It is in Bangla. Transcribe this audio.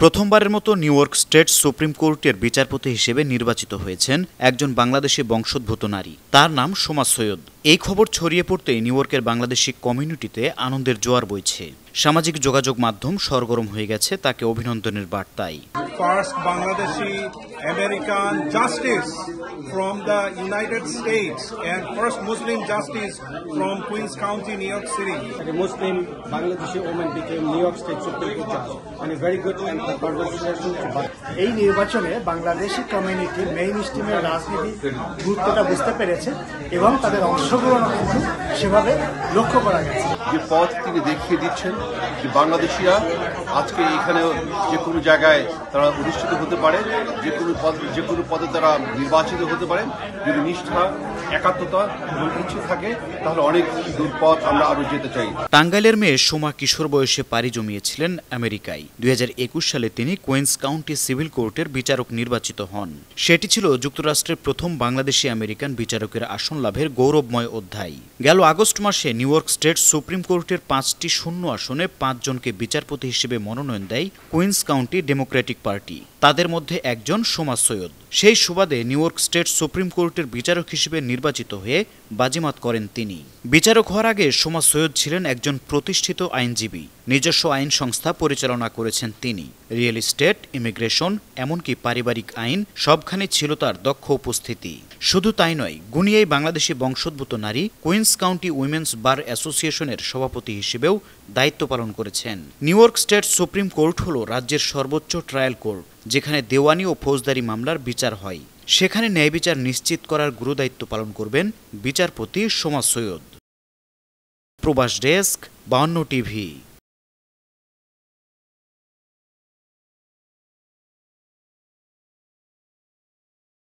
প্রথমবারের মতো নিউ ইয়র্ক স্টেট সুপ্রিম কোর্টের বিচারপতি হিসেবে নির্বাচিত হয়েছেন একজন বাংলাদেশি বংশোদ্ভূত নারী। তার নাম সোমা সৈয়দ। এই খবর ছড়িয়ে পড়তেই নিউ ইয়র্কের বাংলাদেশি কমিউনিটিতে আনন্দের জোয়ার বইছে। সামাজিক যোগাযোগ মাধ্যম সরগরম হয়ে গেছে তাকে অভিনন্দনের বার্তায়। First Bangladeshi American justice from the United States and first Muslim justice from Queens County, New York City. A Muslim Bangladeshi woman became New York State Supreme Court judge, and a very good and congratulations to her. এই নির্বাচনে বাংলাদেশি কমিউনিটি মেইন স্ট্রিমের রাজনীতির গুরুত্বটা বুঝতে পেরেছে এবং তাদের অংশগ্রহণ কিন্তু সেভাবে লক্ষ্য করা গেছে। যে পথ তিনি দেখিয়ে দিচ্ছেন যে বাংলাদেশিরা আজকে এখানে যে কোনো জায়গায় তারা অধিষ্ঠিত হতে পারে, যে কোনো পদে তারা নির্বাচিত হতে পারে যদি নিষ্ঠা, একাত্মতা এবং ইচ্ছে থাকে, তাহলে অনেক দূর পথ আমরা আরো যেতে চাই। টাঙ্গাইলের মেয়ে সোমা কিশোর বয়সে পাড়ি জমিয়েছিলেন আমেরিকায়। 2021 সালে তিনি কুইন্স কাউন্টি সিভিল কোর্টের বিচারক নির্বাচিত হন। সেটি ছিল যুক্তরাষ্ট্রের প্রথম বাংলাদেশি আমেরিকান বিচারকের আসন লাভের গৌরবময় অধ্যায়। গেল আগস্ট মাসে নিউ ইয়র্ক স্টেট সুপ্রিম কোর্টের 5টি শূন্য আসনে 5 জনকে বিচারপতি হিসেবে মনোনয়ন দেয় কুইন্স কাউন্টি ডেমোক্রেটিক পার্টি। তাদের মধ্যে একজন সোমা সৈয়দ। সেই সুবাদে নিউ ইয়র্ক স্টেট সুপ্রিম কোর্টের বিচারক হিসেবে নির্বাচিত হয়ে বাজিমাত করেন তিনি। বিচারক হওয়ার আগে সোমা সৈয়দ ছিলেন একজন প্রতিষ্ঠিত আইনজীবী। নিজস্ব আইন সংস্থা পরিচালনা করেছেন তিনি। রিয়েল এস্টেট, ইমিগ্রেশন, এমনকি পারিবারিক আইন সবখানে ছিল তার দক্ষ উপস্থিতি। শুধু তাই নয়, গুণী এই বাংলাদেশি বংশোদ্ভূত নারী কুইন্স কাউন্টি উইমেন্স বার অ্যাসোসিয়েশনের সভাপতি হিসেবেও দায়িত্ব পালন করেছেন। New York state supreme court হল রাজ্যের সর্বোচ্চ ট্রায়াল কোর্ট, যেখানে দেওয়ানি ও ফৌজদারি মামলার বিচার হয়। সেখানে ন্যায় বিচার নিশ্চিত করার গুরুদায়িত্ব পালন করবেন বিচারপতি সোমা সৈয়দ। প্রবাস ডেস্ক, 52 টিভি।